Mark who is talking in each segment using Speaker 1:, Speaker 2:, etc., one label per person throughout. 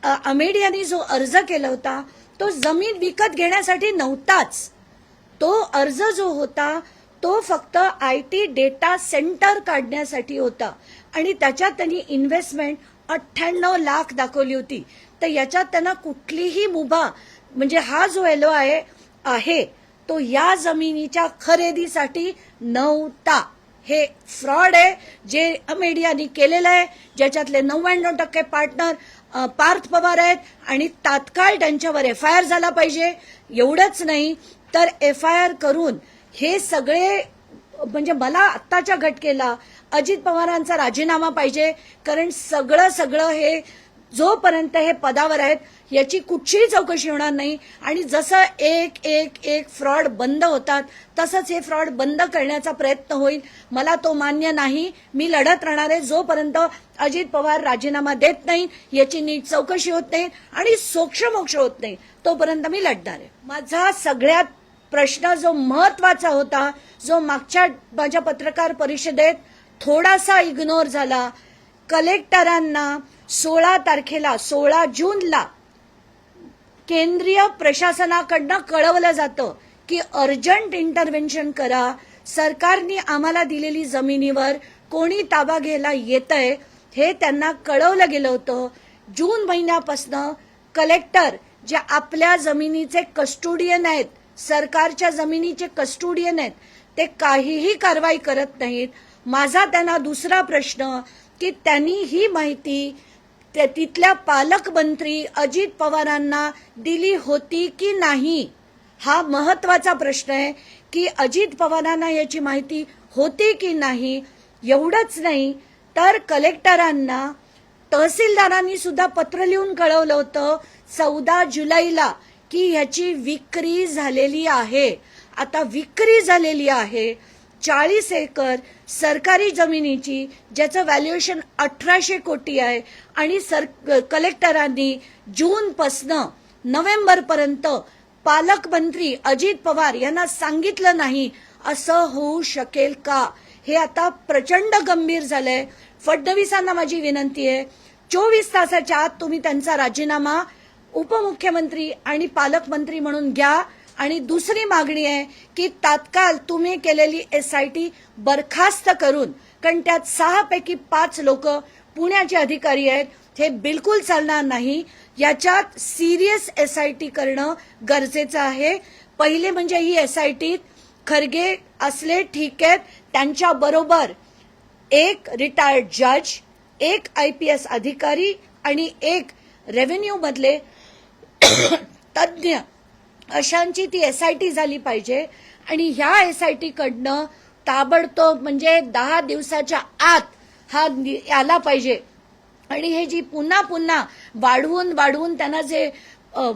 Speaker 1: अमेडियानी जो अर्ज केला होता तो जमीन विकत घेण्यासाठी नव्हताच. तो अर्ज जो होता तो फक्त IT डेटा सेंटर काढण्यासाठी होता आणि त्याच्यात त्यांनी इन्व्हेस्टमेंट 98 लाख दाखवली होती. तर याच्यात त्यांना कुठलीही मुभा म्हणजे हा जो LOI आहे तो या जमिनीच्या खरेदीसाठी नव्हता. हे फ्रॉड आहे जे अमेडियानी केलेलं आहे, ज्याच्यातले 99% पार्टनर पार्थ पवार आहेत आणि तात्काळ त्यांच्यावर FIR झाला पाहिजे. एवढंच नाही तर FIR करून हे सगळे म्हणजे मला आत्ताच्या घटकेला अजित पवारांचा राजीनामा पाहिजे. कारण सगळं हे जोपर्यंत हे पदावर आहेत याची कुठचीही चौकशी होणार नाही. आणि जसं एक फ्रॉड बंद होतात तसंच हे फ्रॉड बंद करण्याचा प्रयत्न होईल. मला तो मान्य नाही. मी लढत राहणार आहे जोपर्यंत अजित पवार राजीनामा देत नाही, याची नीट चौकशी होत नाही आणि सोक्षमोक्ष होत नाही तोपर्यंत मी लढणार आहे. माझा सगळ्यात प्रश्न जो महत्वाचा होता, जो मागच्या माझ्या पत्रकार परिषदेत थोडासा इग्नोर झाला, कलेक्टरांना 16 जूनला केंद्रीय प्रशासनाकडनं कळवलं जातं की अर्जंट इंटरव्हेन्शन करा, सरकारने आम्हाला दिलेली जमिनीवर कोणी ताबा घ्यायला येतंय हे त्यांना कळवलं गेलं होतं. जून महिन्यापासून कलेक्टर जे आपल्या जमिनीचे कस्टोडियन आहेत, सरकारच्या जमिनीचे कस्टोडियन आहेत, ते काहीही कारवाई करत नाहीत. माझा त्यांना दुसरा प्रश्न की त्यांनी ही माहिती तिथल्या पालकमंत्री अजित पवारांना दिली होती की नाही, हा महत्वाचा प्रश्न आहे की अजित पवारांना याची माहिती होती की नाही. एवढंच नाही तर कलेक्टरांना तहसीलदारांनी सुद्धा पत्र लिहून कळवलं होतं 14 जुलैला की ह्याची विक्री झालेली आहे. आता विक्री झालेली आहे 40 एकर सरकारी जमिनीची, ज्याचं व्हॅल्युएशन 1800 कोटी आहे आणि कलेक्टरांनी जूनपासनं नोव्हेंबरपर्यंत पालकमंत्री अजित पवार यांना सांगितलं नाही. असं होऊ शकेल का? हे आता प्रचंड गंभीर झालंय. फडणवीसांना माझी विनंती आहे, 24 तासाच्या आत तुम्ही त्यांचा राजीनामा उपमुख्यमंत्री आणि पालकमंत्री म्हणून घ्या. आणि दुसरी मागणी आहे की तात्काळ तुम्ही केलेली SIT बरखास्त करून, कारण त्यात 6 पैकी 5 लोक पुण्याचे अधिकारी आहेत. हे बिलकुल चालणार नाही. याच्यात सिरियस SIT करणं गरजेचं आहे. पहिले म्हणजे ही SIT खरगे असले ठीक आहेत, त्यांच्याबरोबर एक रिटायर्ड जज, एक IPS अधिकारी आणि एक रेव्हेन्यू मधले तज्ज्ञ अशांची ती SIT झाली पाहिजे. आणि ह्या SIT कडनं ताबडतोब म्हणजे 10 दिवसाच्या आत हा आला पाहिजे. आणि हे जी पुन्हा वाढवून त्यांना जे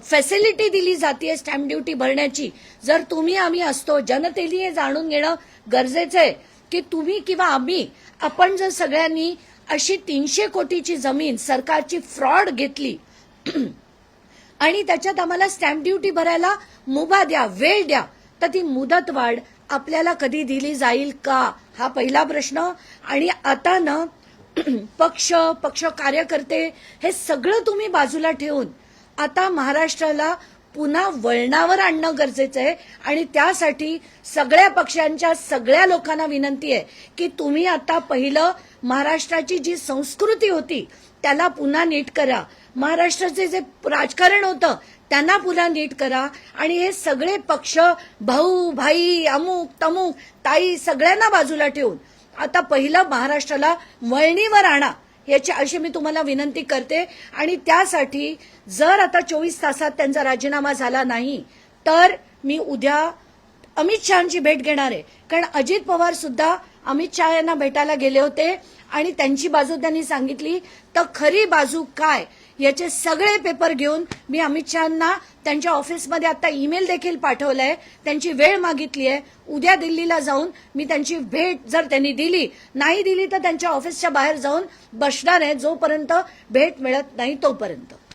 Speaker 1: फॅसिलिटी दिली जाते स्टॅम्प ड्युटी भरण्याची, जर तुम्ही आम्ही असतो, जनतेने हे जाणून घेणं गरजेचं आहे की तुम्ही किंवा आपण जर सगळ्यांनी अशी 300 कोटीची जमीन सरकारची फ्रॉड घेतली आणि त्याच्यात आम्हाला स्टॅम्प ड्युटी भरायला मुभा द्या, वेळ द्या, तर ती मुदतवाढ आपल्याला कधी दिली जाईल का, हा पहिला प्रश्न. आणि आता ना पक्ष कार्यकर्ते हे सगळं तुम्ही बाजूला ठेवून आता महाराष्ट्राला पुन्हा वळणावर आणणं गरजेचं आहे. आणि त्यासाठी सगळ्या पक्षांच्या सगळ्या लोकांना विनंती आहे की तुम्ही आता पहिलं महाराष्ट्राची जी संस्कृती होती त्याला पुन्हा नीट करा. महाराष्ट्राचे जे राजकारण होतं त्यांना पुन्हा नीट करा. आणि हे सगळे पक्ष, भाऊ भाई, अमुक तमुक ताई सगळ्यांना बाजूला ठेवून आता पहिलं महाराष्ट्राला वळणीवर आणा, याची अशी मी तुम्हाला विनंती करते. आणि त्यासाठी जर आता 24 तासात त्यांचा राजीनामा झाला नाही तर मी उद्या अमित शहांची भेट घेणार आहे. कारण अजित पवार सुद्धा अमित शहा यांना भेटायला गेले होते आणि त्यांची बाजू त्यांनी सांगितली. तर खरी बाजू काय याचे सगळे पेपर घेऊन मी अमित शहांना त्यांच्या ऑफिसमध्ये आता ईमेल देखील पाठवलाय, त्यांची वेळ मागितली आहे. उद्या दिल्लीला जाऊन मी त्यांची भेट जर त्यांनी दिली, नाही दिली तर त्यांच्या ऑफिसच्या बाहेर जाऊन बसणार आहे जोपर्यंत भेट मिळत नाही तोपर्यंत.